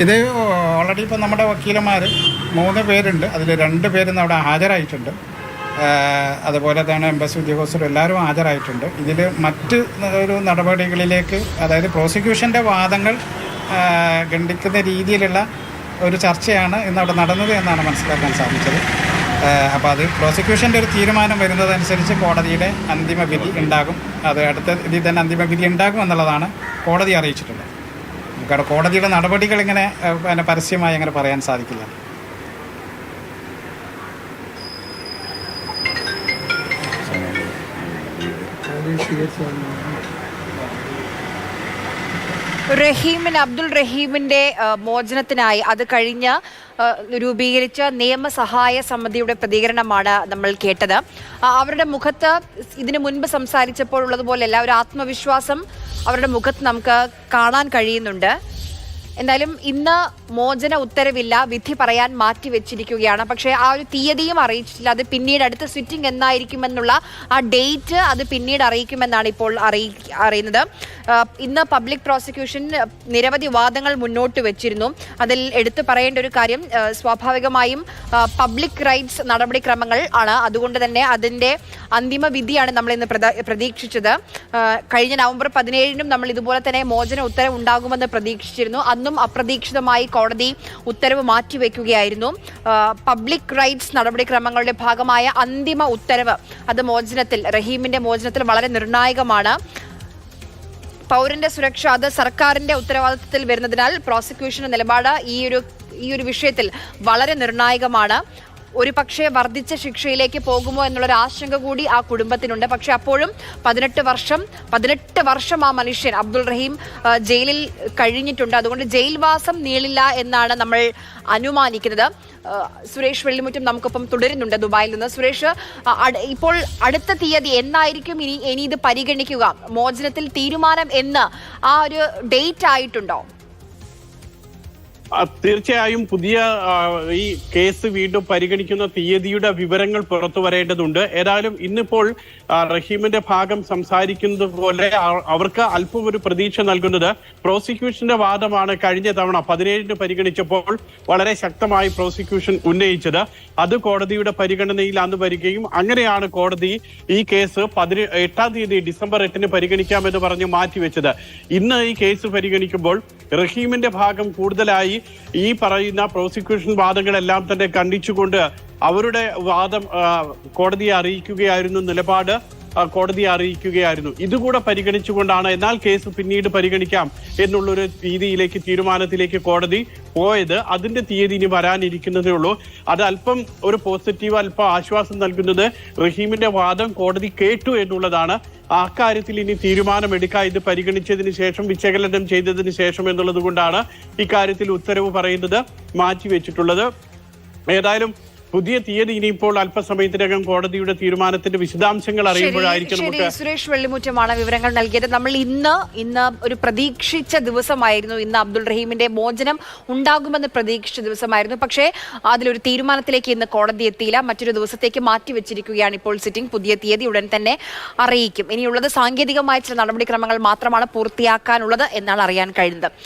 ഇത് ഓൾറെഡി ഇപ്പോൾ നമ്മുടെ വക്കീലന്മാർ 3 പേരുണ്ട്. അതിൽ 2 പേര് അവിടെ ഹാജരായിട്ടുണ്ട്. അതുപോലെ തന്നെ എംബസി ഉദ്യോഗസ്ഥരും എല്ലാവരും ഹാജരായിട്ടുണ്ട്. ഇതിൽ മറ്റ് ഒരു നടപടികളിലേക്ക്, അതായത് പ്രോസിക്യൂഷൻ്റെ വാദങ്ങൾ ഖണ്ഡിക്കുന്ന രീതിയിലുള്ള ഒരു ചർച്ചയാണ് ഇന്നവിടെ നടന്നത് എന്നാണ് മനസ്സിലാക്കാൻ സാധിച്ചത്. അപ്പോൾ അത് പ്രോസിക്യൂഷൻ്റെ ഒരു തീരുമാനം വരുന്നതനുസരിച്ച് കോടതിയുടെ അന്തിമ വിധി ഉണ്ടാകും. അത് അടുത്ത ഇതിൽ തന്നെ അന്തിമ വിധി ഉണ്ടാകും എന്നുള്ളതാണ് കോടതി അറിയിച്ചിട്ടുള്ളത്. നമുക്കവിടെ കോടതിയുടെ നടപടികൾ ഇങ്ങനെ പരസ്യമായി അങ്ങനെ പറയാൻ സാധിക്കില്ല. അബ്ദുൾ റഹീമിന്റെ മോചനത്തിനായി അത് കഴിഞ്ഞ് രൂപീകരിച്ച നിയമസഹായ സമിതിയുടെ പ്രതികരണമാണ് നമ്മൾ കേട്ടത്. അവരുടെ മുഖത്ത് ഇതിനു മുൻപ് സംസാരിച്ചപ്പോൾ ഉള്ളതുപോലെ ഒരു ആത്മവിശ്വാസം അവരുടെ മുഖത്ത് നമുക്ക് കാണാൻ കഴിയുന്നുണ്ട്. എന്തായാലും ഇന്ന് മോചന ഉത്തരവില്ല, വിധി പറയാൻ മാറ്റിവെച്ചിരിക്കുകയാണ്. പക്ഷേ ആ ഒരു തീയതിയും അറിയിച്ചിട്ടില്ല. അത് പിന്നീട് അടുത്ത സിറ്റിംഗ് എന്നായിരിക്കുമെന്നുള്ള ആ ഡേറ്റ് അത് പിന്നീട് അറിയിക്കുമെന്നാണ് ഇപ്പോൾ അറിയുന്നത്. ഇന്ന് പബ്ലിക് പ്രോസിക്യൂഷൻ നിരവധി വാദങ്ങൾ മുന്നോട്ട് വെച്ചിരുന്നു. അതിൽ എടുത്തു പറയേണ്ട ഒരു കാര്യം, സ്വാഭാവികമായും പബ്ലിക് റൈറ്റ്സ് നടപടിക്രമങ്ങൾ ആണ്. അതുകൊണ്ട് തന്നെ അതിൻ്റെ അന്തിമ വിധിയാണ് നമ്മൾ ഇന്ന് പ്രതീക്ഷിച്ചത്. കഴിഞ്ഞ നവംബർ 17-നും നമ്മൾ ഇതുപോലെ തന്നെ മോചന ഉത്തരവ് ഉണ്ടാകുമെന്ന് പ്രതീക്ഷിച്ചിരുന്നു. അന്നും അപ്രതീക്ഷിതമായി കോടതി ഉത്തരവ് മാറ്റിവെക്കുകയായിരുന്നു. പബ്ലിക് റൈറ്റ്സ് നടപടിക്രമങ്ങളുടെ ഭാഗമായ അന്തിമ ഉത്തരവ് അത് റഹീമിന്റെ മോചനത്തിൽ വളരെ നിർണായകമാണ്. പൗരന്റെ സുരക്ഷ അത് സർക്കാരിന്റെ ഉത്തരവാദിത്തത്തിൽ വരുന്നതിനാൽ പ്രോസിക്യൂഷന്റെ നിലപാട് ഈ ഒരു വിഷയത്തിൽ വളരെ നിർണായകമാണ്. ഒരു പക്ഷേ വർദ്ധിച്ച ശിക്ഷയിലേക്ക് പോകുമോ എന്നുള്ളൊരു ആശങ്ക കൂടി ആ കുടുംബത്തിനുണ്ട്. പക്ഷെ അപ്പോഴും 18 വർഷം ആ മനുഷ്യൻ അബ്ദുൾ റഹീം ജയിലിൽ കഴിഞ്ഞിട്ടുണ്ട്. അതുകൊണ്ട് ജയിൽവാസം നീളില്ല എന്നാണ് നമ്മൾ അനുമാനിക്കുന്നത്. സുരേഷ് വെള്ളിമുറ്റം നമുക്കൊപ്പം തുടരുന്നുണ്ട് ദുബായിൽ നിന്ന്. സുരേഷ്, ഇപ്പോൾ അടുത്ത തീയതി എന്നായിരിക്കും ഇനി ഇത് പരിഗണിക്കുക? മോചനത്തിൽ തീരുമാനം എന്ന് ആ ഒരു ഡേറ്റ് ആയിട്ടുണ്ടോ? തീർച്ചയായും പുതിയ ഈ കേസ് വീണ്ടും പരിഗണിക്കുന്ന തീയതിയുടെ വിവരങ്ങൾ പുറത്തു വരേണ്ടതുണ്ട്. ഏതായാലും ഇന്നിപ്പോൾ റഹീമിന്റെ ഭാഗം സംസാരിക്കുന്നത് പോലെ അവർക്ക് അല്പം ഒരു പ്രതീക്ഷ നൽകുന്നത് പ്രോസിക്യൂഷന്റെ വാദമാണ്. കഴിഞ്ഞ തവണ 17-ന് പരിഗണിച്ചപ്പോൾ വളരെ ശക്തമായി പ്രോസിക്യൂഷൻ ഉന്നയിച്ചത്. അത് കോടതിയുടെ പരിഗണനയിൽ അന്ന് വരികയും അങ്ങനെയാണ് കോടതി ഈ കേസ് 8-ാം തീയതി ഡിസംബർ 8-ന് പരിഗണിക്കാമെന്ന് പറഞ്ഞ് മാറ്റിവെച്ചത്. ഇന്ന് ഈ കേസ് പരിഗണിക്കുമ്പോൾ റഹീമിന്റെ ഭാഗം കൂടുതലായി ഈ പറയുന്ന പ്രോസിക്യൂഷൻ വാദങ്ങളെല്ലാം തന്നെ ഖണ്ഡിച്ചുകൊണ്ട് അവരുടെ വാദം കോടതിയെ അറിയിക്കുകയായിരുന്നു, നിലപാട് കോടതിയെ അറിയിക്കുകയായിരുന്നു. ഇതുകൂടെ പരിഗണിച്ചുകൊണ്ടാണ് എന്നാൽ കേസ് പിന്നീട് പരിഗണിക്കാം എന്നുള്ളൊരു രീതിയിലേക്ക്, തീരുമാനത്തിലേക്ക് കോടതി പോയത്. അതിന്റെ തീയതി ഇനി വരാനിരിക്കുന്നതേ ഉള്ളൂ. അത് അല്പം ഒരു പോസിറ്റീവ്, അല്പം ആശ്വാസം നൽകുന്നത് റഹീമിന്റെ വാദം കോടതി കേട്ടു എന്നുള്ളതാണ്. അക്കാര്യത്തിൽ ഇനി തീരുമാനമെടുക്കാം, ഇത് പരിഗണിച്ചതിന് ശേഷം, വിശകലനം ചെയ്തതിന് ശേഷം എന്നുള്ളത് കൊണ്ടാണ് ഇക്കാര്യത്തിൽ ഉത്തരവ് പറയുന്നത് മാറ്റിവെച്ചിട്ടുള്ളത്. ഏതായാലും പുതിയ തീയതി ഇനിയിപ്പോൾ അല്പസമയത്തിനകം കോടതിയുടെ തീരുമാനത്തിന്റെ വിശദാംശങ്ങൾ അറിയുമ്പോഴായിരിക്കും നമുക്ക്. സുരേഷ് വെള്ളിമുറ്റമാണ് വിവരങ്ങൾ നൽകിയത്. നമ്മൾ ഇന്ന് ഒരു പ്രതീക്ഷിച്ച ദിവസമായിരുന്നു. ഇന്ന് അബ്ദുൾ റഹീമിന്റെ മോചനം ഉണ്ടാകുമെന്ന് പ്രതീക്ഷിച്ച ദിവസമായിരുന്നു. പക്ഷേ അതിലൊരു തീരുമാനത്തിലേക്ക് ഇന്ന് കോടതി എത്തിയില്ല. മറ്റൊരു ദിവസത്തേക്ക് മാറ്റിവെച്ചിരിക്കുകയാണ് ഇപ്പോൾ സിറ്റിംഗ്. പുതിയ തീയതി ഉടൻ തന്നെ അറിയിക്കും. ഇനിയുള്ളത് സാങ്കേതികമായ ചില നടപടിക്രമങ്ങൾ മാത്രമാണ് പൂർത്തിയാക്കാനുള്ളത് എന്നാണ് അറിയാൻ കഴിയുന്നത്.